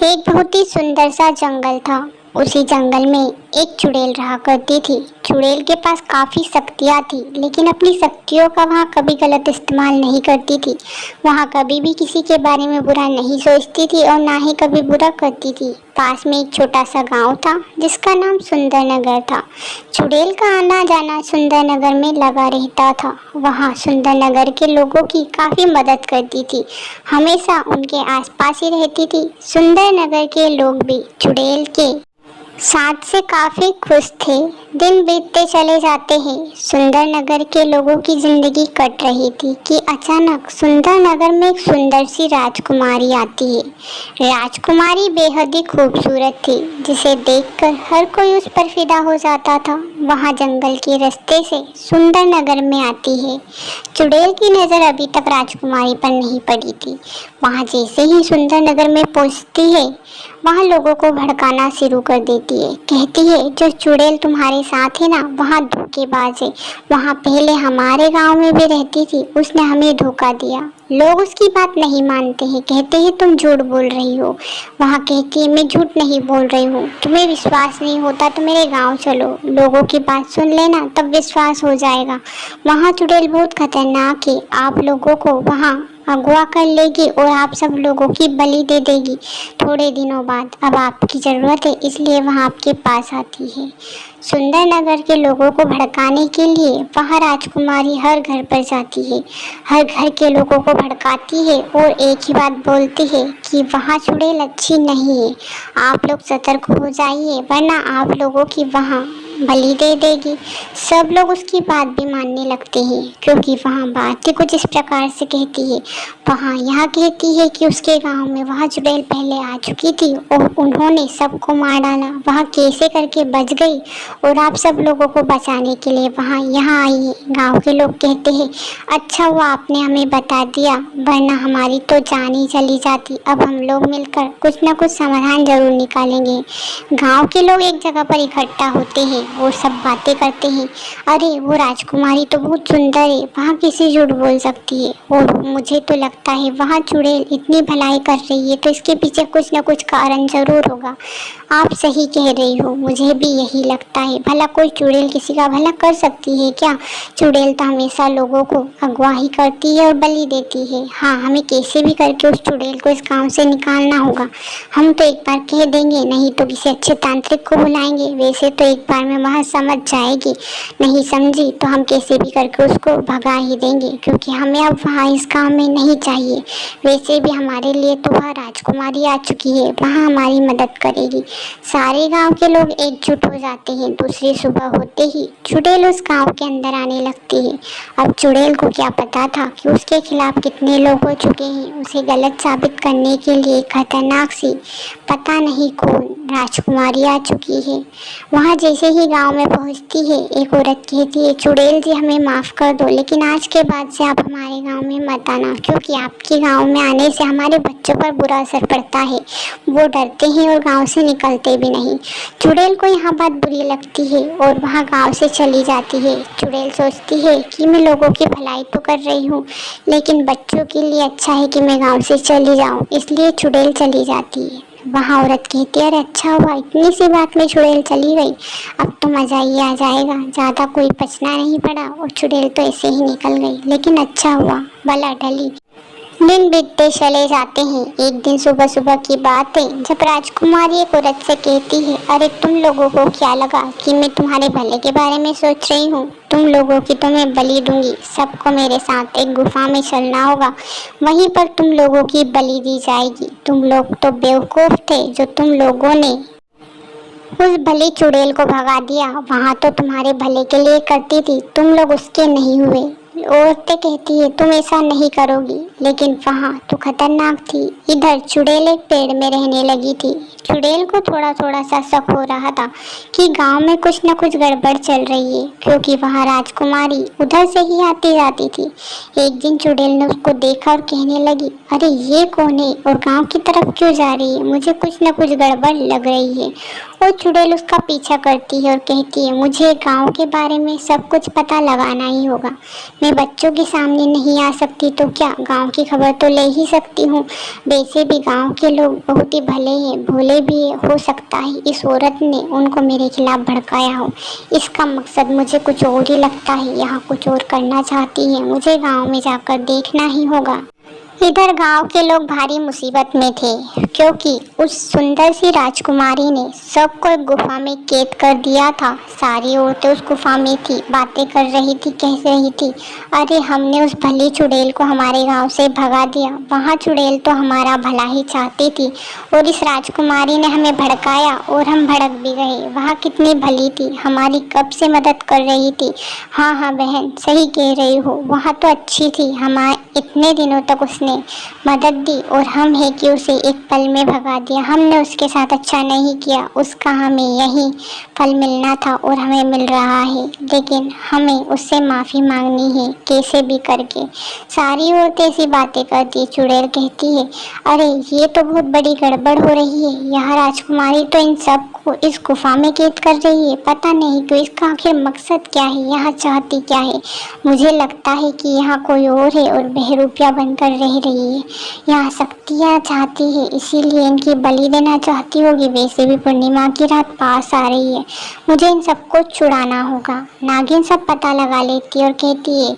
एक बहुत ही सुंदर सा जंगल था। उसी जंगल में एक चुड़ैल रहा करती थी। चुड़ैल के पास काफ़ी शक्तियाँ थी, लेकिन अपनी शक्तियों का वहाँ कभी गलत इस्तेमाल नहीं करती थी। वहाँ कभी भी किसी के बारे में बुरा नहीं सोचती थी और ना ही कभी बुरा करती थी। पास में एक छोटा सा गांव था जिसका नाम सुंदर नगर था। चुड़ैल का आना जाना सुंदर नगर में लगा रहता था। वहाँ सुंदर नगर के लोगों की काफ़ी मदद करती थी, हमेशा उनके आसपास ही रहती थी। सुंदर नगर के लोग भी चुड़ैल के साथ से काफी खुश थे। दिन बीतते चले जाते हैं। सुंदर नगर के लोगों की जिंदगी कट रही थी कि अचानक सुंदर नगर में एक सुंदर सी राजकुमारी आती है। राजकुमारी बेहद ही खूबसूरत थी, जिसे देखकर हर कोई उस पर फिदा हो जाता था। वहाँ जंगल के रास्ते से सुंदर नगर में आती है। चुड़ैल की नज़र अभी तक राजकुमारी पर नहीं पड़ी थी। वहाँ जैसे ही सुंदर नगर में पहुँचती है, वहाँ लोगों को भड़काना शुरू कर देती है। कहती है, जो चुड़ैल तुम्हारे साथ है ना, वहाँ धोखेबाज है। वहाँ पहले हमारे गांव में भी रहती थी, उसने हमें धोखा दिया। लोग उसकी बात नहीं मानते हैं, कहते हैं तुम झूठ बोल रही हो। वहाँ कहती है, मैं झूठ नहीं बोल रही हूँ। तुम्हें विश्वास नहीं होता तो मेरे गांव चलो, लोगों की बात सुन लेना, तब विश्वास हो जाएगा। वहाँ चुड़ैल बहुत खतरनाक है। आप लोगों को वहाँ अगवा कर लेगी और आप सब लोगों की बलि दे देगी। थोड़े दिनों बाद अब आपकी ज़रूरत है, इसलिए वहाँ आपके पास आती है। सुंदर नगर के लोगों को भड़काने के लिए वहाँ राजकुमारी हर घर पर जाती है। हर घर के लोगों को भड़काती है और एक ही बात बोलती है कि वहाँ चुड़ैल अच्छी नहीं है। आप लोग सतर्क हो जाइए, वरना आप लोगों की वहाँ बलि दे देगी। सब लोग उसकी बात भी मानने लगते हैं, क्योंकि वहाँ बातें कुछ इस प्रकार से कहती है। वहाँ यह कहती है कि उसके गांव में वहाँ चुड़ैल पहले आ चुकी थी और उन्होंने सबको मार डाला। वहाँ कैसे करके बच गई और आप सब लोगों को बचाने के लिए वहाँ यहाँ आई है। गाँव के लोग कहते हैं, अच्छा हुआ आपने हमें बता दिया, वरना हमारी तो जान ही चली जाती। अब हम लोग मिलकर कुछ न कुछ समाधान जरूर निकालेंगे। गाँव के लोग एक जगह पर इकट्ठा होते हैं और सब बातें करते हैं। अरे वो राजकुमारी तो बहुत सुंदर है, वहाँ किसी झूठ बोल सकती है। और मुझे तो लगता है वहाँ चुड़ैल इतनी भलाई कर रही है तो इसके पीछे कुछ न कुछ कारण जरूर होगा। आप सही कह रही हो, मुझे भी यही लगता है। भला कोई चुड़ैल किसी का भला कर सकती है क्या? चुड़ैल तो हमेशा लोगों को अगवाही करती है और बलि देती है। हाँ, हमें कैसे भी करके उस चुड़ैल को इस गाँव से निकालना होगा। हम तो एक बार कह देंगे, नहीं तो किसी अच्छे तांत्रिक को बुलाएंगे। वैसे तो एक बार में वह समझ जाएगी, नहीं समझी तो हम कैसे भी करके उसको भगा ही देंगे, क्योंकि हमें अब वहाँ इस गाँव में नहीं चाहिए। वैसे भी हमारे लिए तो वह राजकुमारी आ चुकी है, वहाँ हमारी मदद करेगी। सारे गांव के लोग एकजुट हो जाते हैं। दूसरी सुबह होते ही चुड़ैल उस गांव के अंदर आने लगती है। अब चुड़ैल को क्या पता था कि उसके खिलाफ कितने लोग हो चुके हैं। उसे गलत साबित करने के लिए खतरनाक सी पता नहीं कौन राजकुमारी आ चुकी है। वहाँ जैसे ही गांव में पहुँचती है, एक औरत कहती है, चुड़ैल जी हमें माफ़ कर दो, लेकिन आज के बाद से आप हमारे गांव में मत आना, क्योंकि आपके गांव में आने से हमारे बच्चों पर बुरा असर पड़ता है। वो डरते हैं और गांव से निकलते भी नहीं। चुड़ैल को यहाँ बात बुरी लगती है और वहाँ गांव से चली जाती है। चुड़ैल सोचती है कि मैं लोगों की भलाई तो कर रही हूँ, लेकिन बच्चों के लिए अच्छा है कि मैं गांव से चली जाऊँ, इसलिए चुड़ैल चली जाती है। वहाँ औरत कहती है, अरे अच्छा हुआ, इतनी सी बात में चुड़ैल चली गई, अब तो मज़ा ही आ जाएगा। ज़्यादा कोई बचना नहीं पड़ा और चुड़ैल तो ऐसे ही निकल गई, लेकिन अच्छा हुआ बला टली। दिन बीतते चले जाते हैं। एक दिन सुबह सुबह की बात है, जब राजकुमारी एक औरत से कहती है, अरे तुम लोगों को क्या लगा कि मैं तुम्हारे भले के बारे में सोच रही हूँ? तुम लोगों की तो मैं बलि दूंगी। सबको मेरे साथ एक गुफा में चलना होगा, वहीं पर तुम लोगों की बलि दी जाएगी। तुम लोग तो बेवकूफ़ थे जो तुम लोगों ने उस भली चुड़ैल को भगा दिया। वहाँ तो तुम्हारे भले के लिए करती थी, तुम लोग उसके नहीं हुए। औरतें कहती है, तुम ऐसा नहीं करोगी, लेकिन वहाँ तो खतरनाक थी। इधर चुड़ैल एक पेड़ में रहने लगी थी। चुड़ैल को थोड़ा थोड़ा सा शक हो रहा था कि गांव में कुछ न कुछ गड़बड़ चल रही है, क्योंकि वहाँ राजकुमारी उधर से ही आती जाती थी। एक दिन चुड़ैल ने उसको देखा और कहने लगी, अरे ये कौन है और गांव की तरफ क्यों जा रही है? मुझे कुछ न कुछ गड़बड़ लग रही है। और चुड़ैल उसका पीछा करती है और कहती है, मुझे गांव के बारे में सब कुछ पता लगाना ही होगा। मैं बच्चों के सामने नहीं आ सकती तो क्या गांव की खबर तो ले ही सकती हूँ। वैसे भी गांव के लोग बहुत ही भले हैं, भोले भी हैं। हो सकता है इस औरत ने उनको मेरे खिलाफ भड़काया हो। इसका मकसद मुझे कुछ और ही लगता है, यहाँ कुछ और करना चाहती है। मुझे गांव में जाकर देखना ही होगा। इधर गांव के लोग भारी मुसीबत में थे, क्योंकि उस सुंदर सी राजकुमारी ने सबको एक गुफा में कैद कर दिया था। सारी औरतें उस गुफा में थी, बातें कर रही थी, कह रही थी, अरे हमने उस भली चुड़ैल को हमारे गांव से भगा दिया। वहाँ चुड़ैल तो हमारा भला ही चाहती थी और इस राजकुमारी ने हमें भड़काया और हम भड़क भी गए। वहाँ कितनी भली थी, हमारी कब से मदद कर रही थी। हाँ हाँ बहन, सही कह रही हो, वहाँ तो अच्छी थी, हमारे इतने दिनों तक उसने मदद दी और हम है कि उसे एक पल में भगा दिया। हमने उसके साथ अच्छा नहीं किया, उसका हमें यही फल मिलना था और हमें मिल रहा है, लेकिन हमें उससे माफ़ी मांगनी है कैसे भी करके। सारी औरतें ऐसी बातें करती, चुड़ैल कहती है, अरे ये तो बहुत बड़ी गड़बड़ हो रही है। यह राजकुमारी तो इन सबको इस गुफा में कैद कर रही है, पता नहीं क्यों, इसका आखिर मकसद क्या है, यहाँ चाहती क्या है। मुझे लगता है कि यहाँ कोई और है और बहरूपिया बनकर रह रही है। यहाँ शक्तियाँ चाहती है, इसीलिए इनकी बलि देना चाहती होगी। वैसे भी पूर्णिमा की रात पास आ रही है, मुझे इन सबको छुड़ाना होगा। नागिन सब पता लगा लेती और कहती है,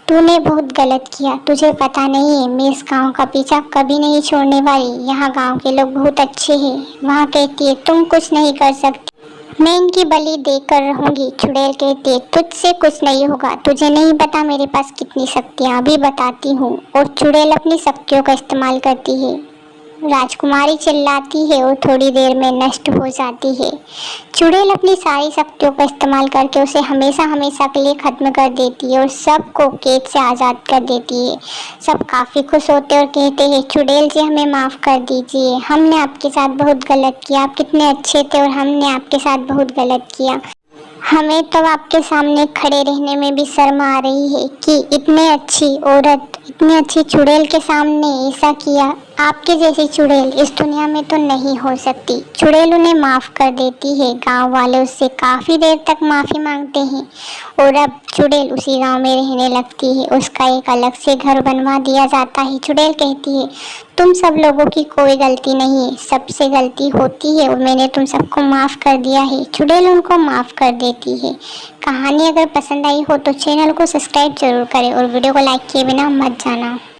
तूने बहुत गलत किया, तुझे पता नहीं है मैं इस गांव का पीछा कभी नहीं छोड़ने वाली। यहाँ गांव के लोग बहुत अच्छे हैं। वहाँ कहती है, तुम कुछ नहीं कर सकती, मैं इनकी बलि देकर रहूंगी। चुड़ैल कहती है, तुझसे कुछ नहीं होगा, तुझे नहीं पता मेरे पास कितनी शक्तियाँ, अभी बताती हूँ। और चुड़ैल अपनी शक्तियों का इस्तेमाल करती है। राजकुमारी चिल्लाती है और थोड़ी देर में नष्ट हो जाती है। चुड़ैल अपनी सारी शक्तियों का इस्तेमाल करके उसे हमेशा हमेशा के लिए खत्म कर देती है और सबको कैद से आज़ाद कर देती है। सब काफ़ी खुश होते और कहते हैं, चुड़ैल जी हमें माफ़ कर दीजिए, हमने आपके साथ बहुत गलत किया, आप कितने अच्छे थे और हमने आपके साथ बहुत गलत किया। हमें तो आपके सामने खड़े रहने में भी शर्म आ रही है कि इतने अच्छी औरत, इतनी अच्छी चुड़ैल के सामने ऐसा किया। आपके जैसी चुड़ैल इस दुनिया में तो नहीं हो सकती। चुड़ैल उन्हें माफ़ कर देती है। गांव वाले उससे काफ़ी देर तक माफ़ी मांगते हैं और अब चुड़ैल उसी गांव में रहने लगती है। उसका एक अलग से घर बनवा दिया जाता है। चुड़ैल कहती है, तुम सब लोगों की कोई गलती नहीं है, सबसे गलती होती है और मैंने तुम सबको माफ़ कर दिया है। चुड़ैल उनको माफ़ कर देती है। कहानी अगर पसंद आई हो तो चैनल को सब्सक्राइब जरूर करें और वीडियो को लाइक किए बिना मत जाना।